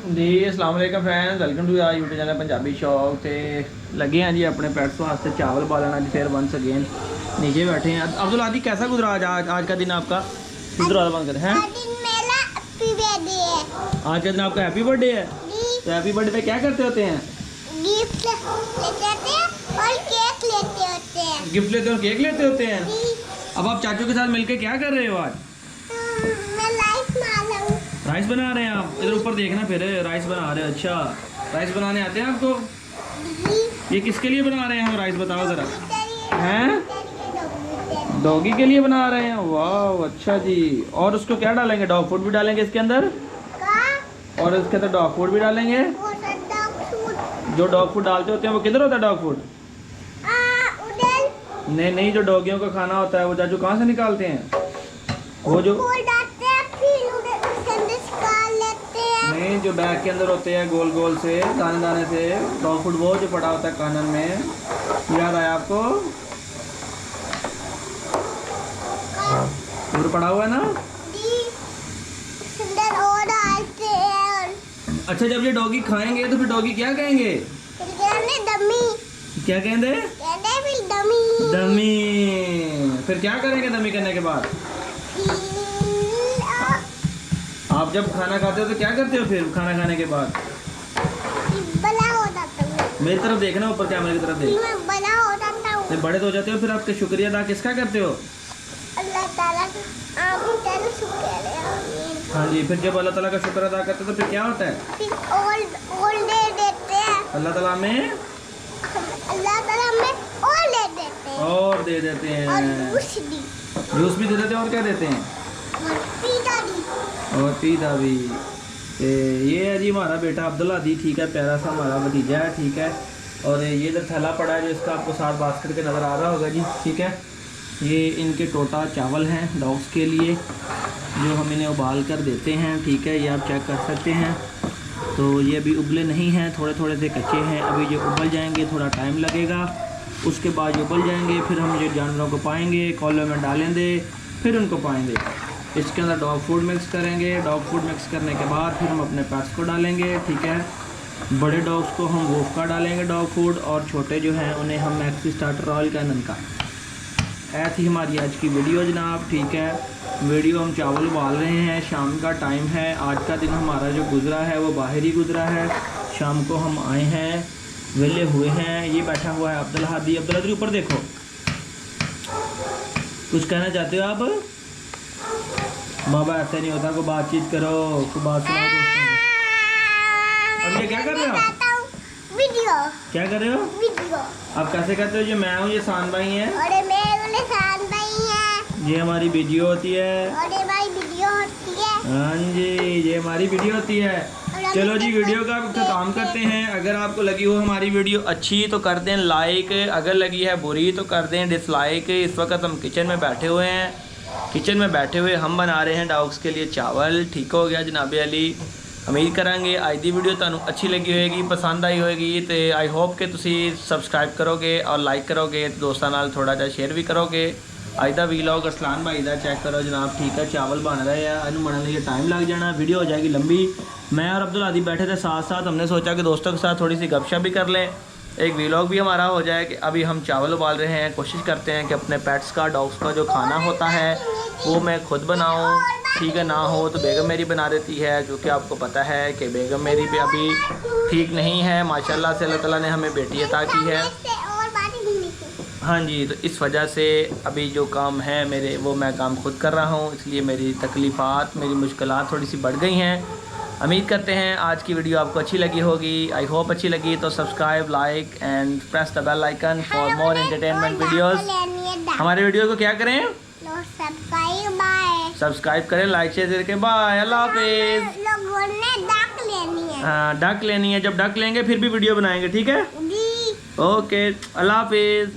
जी अस्सलाम वालेकुम friends, welcome to our YouTube channel Punjabi Shauq. तो लगे हैं जी अपने पेट्स वास्ते चावल बालन। आज फिर वंस अगेन नीचे बैठे हैं। अब्दुल आदि कैसा गुजरा आज का दिन आपका? दरवाजा बंद करें हैं। आज का दिन आपका हैप्पी बर्थडे है। तो हैप्पी बर्थडे पे क्या करते होते हैं? गिफ्ट लेते हैं और केक लेते होते हैं। गिफ्ट लेते और केक लेते होते हैं। अब आप चाचू के साथ मिलके क्या कर रहे हो आज? मैं राइस बना रहे हैं आप? इधर ऊपर देखना, फिर राइस बना रहे हो। अच्छा, राइस बनाने आते हैं आपको? ये किसके लिए बना रहे हैं हम राइस, बताओ ज़रा। हैं? डॉगी के लिए बना रहे हैं। वाह अच्छा जी। और उसको क्या डालेंगे? डॉग फूड भी डालेंगे इसके अंदर? और इसके अंदर डॉग फूड भी डालेंगे। जो डॉग फूड डालते होते हैं वो किधर होता है डॉग फूड? नहीं नहीं, जो डॉगियों का खाना होता है वो चाचू कहाँ से निकालते हैं? वो जो नहीं, जो बैग के अंदर होते हैं गोल गोल से दाने दाने से डॉग फूड, वो जो पड़ा होता है कानन में। याद आया आपको? वो पड़ा हुआ है ना। अच्छा, जब ये डॉगी खाएंगे तो फिर डॉगी क्या कहेंगे? क्या कहेंगे? दमी। फिर क्या करेंगे दमी करने के बाद? आप जब खाना खाते हो तो क्या करते हो फिर खाना खाने के बाद? बड़ा हो जाता हूँ। मेरी तरफ देखना, ऊपर कैमरे की तरफ देख। मैं बड़ा हो जाता हूँ। जब बड़े तो हो जाते हो फिर आपके शुक्रिया अदा किसका करते हो? अल्लाह ताला का। आपका शुक्र। हाँ जी, फिर जब अल्लाह ताला का शुक्र अदा करते हो तो फिर क्या होता है? फिर और दे देते हैं। अल्लाह ताला में और दे देते हैं। और दे देते हैं। और जूस भी दे देते हैं। और क्या देते हैं? और पीता भी। ये है जी हमारा बेटा अब्दुल आदि, ठीक है, प्यारा सा हमारा भतीजा है, ठीक है। और ये इधर थैला पड़ा है जो इसका आपको साथ बास्केट के नज़र आ रहा होगा जी, ठीक है। ये इनके टोटा चावल हैं डॉग्स के लिए, जो हम इन्हें उबाल कर देते हैं, ठीक है। ये आप चेक कर सकते हैं। तो ये अभी उबले नहीं हैं, थोड़े थोड़े से कच्चे हैं। अभी ये उबल जाएंगे, थोड़ा टाइम लगेगा। उसके बाद ये उबल जाएंगे, फिर हम जो जानवरों को पाएंगे, कॉलर में डालेंगे, फिर उनको पाएंगे। इसके अंदर डॉग फूड मिक्स करेंगे। डॉग फूड मिक्स करने के बाद फिर हम अपने पेट्स को डालेंगे, ठीक है। बड़े डॉग्स को हम वोफ का डालेंगे डॉग फूड, और छोटे जो हैं उन्हें हम मैक्सी स्टार्टर ऑयल कैनन का। ऐसी हमारी आज की वीडियो जनाब, ठीक है। वीडियो हम चावल उबाल रहे हैं, शाम का टाइम है। आज का दिन हमारा जो गुज़रा है वो बाहर ही गुज़रा है। शाम को हम आए हैं, वेले हुए हैं। ये बैठा हुआ है अब्दुल हादी। अब्दुल हादी ऊपर देखो, कुछ कहना चाहते हो आप? बाबा ऐसा नहीं होता, को बातचीत करो, को बात सुनाओ दोस्तों को। अब ये क्या कर रहे हो आप? वीडियो। क्या कर रहे हो? वीडियो। आप कैसे कहते हो? ये मैं हूँ, ये सान भाई हैं, और मेरे सान भाई हैं। ये हमारी वीडियो होती है। और हमारी वीडियो होती है। हाँ जी, ये हमारी वीडियो होती है। चलो जी, वीडियो का काम करते हैं। अगर आपको लगी हो हमारी वीडियो अच्छी तो कर दें लाइक, अगर लगी है बुरी तो कर दें डिसलाइक। इस वक्त हम किचन में बैठे हुए हैं। किचन में बैठे हुए हम बना रहे हैं डॉग्स के लिए चावल। ठीक हो गया जनाब अली। उम्मीद करांगे आज दी वीडियो तुहानू अच्छी लगी होएगी, पसंद आई होएगी। तो आई होप कि तुसी सबसक्राइब करोगे और लाइक करोगे, दोस्तों नाल थोड़ा जा शेयर भी करोगे। अज का वीलॉग असलान भाई का चेक करो जनाब, ठीक है। चावल बन रहे हैं, इन्हू बनने लिए टाइम लग जाना, वीडियो हो जाएगी लंबी। मैं और अब्दुल आदि बैठे थे साथ साथ, हमने सोचा कि दोस्तों के साथ थोड़ी सी गपशप भी कर लें, एक वीलॉग भी हमारा हो जाए। कि अभी हम चावल उबाल रहे हैं, कोशिश करते हैं कि अपने पेट्स का, डॉग्स का जो खाना होता है वो मैं खुद बनाऊं, ठीक है। ना हो तो बेगम मेरी बना देती है, क्योंकि आपको पता है कि बेगम मेरी भी अभी ठीक नहीं है। माशाल्लाह से अल्लाह ताला ने हमें बेटी अता की है। हाँ जी, तो इस वजह से अभी जो काम है मेरे, वो मैं काम खुद कर रहा हूँ, इसलिए मेरी तकलीफ़ात, मेरी मुश्किलात थोड़ी सी बढ़ गई हैं। उम्मीद करते हैं आज की वीडियो आपको अच्छी लगी होगी। आई होप अच्छी लगी तो subscribe, like and press the bell icon for more entertainment videos. हमारे वीडियो को क्या करें? सब्सक्राइब करें, लाइक शेयर करके। बाय, अल्लाह हाफिज़। लोगों ने डक लेनी है। हाँ, डक लेनी है। जब डक लेंगे फिर भी वीडियो बनाएंगे, ठीक है। ओके, अल्लाह हाफिज़।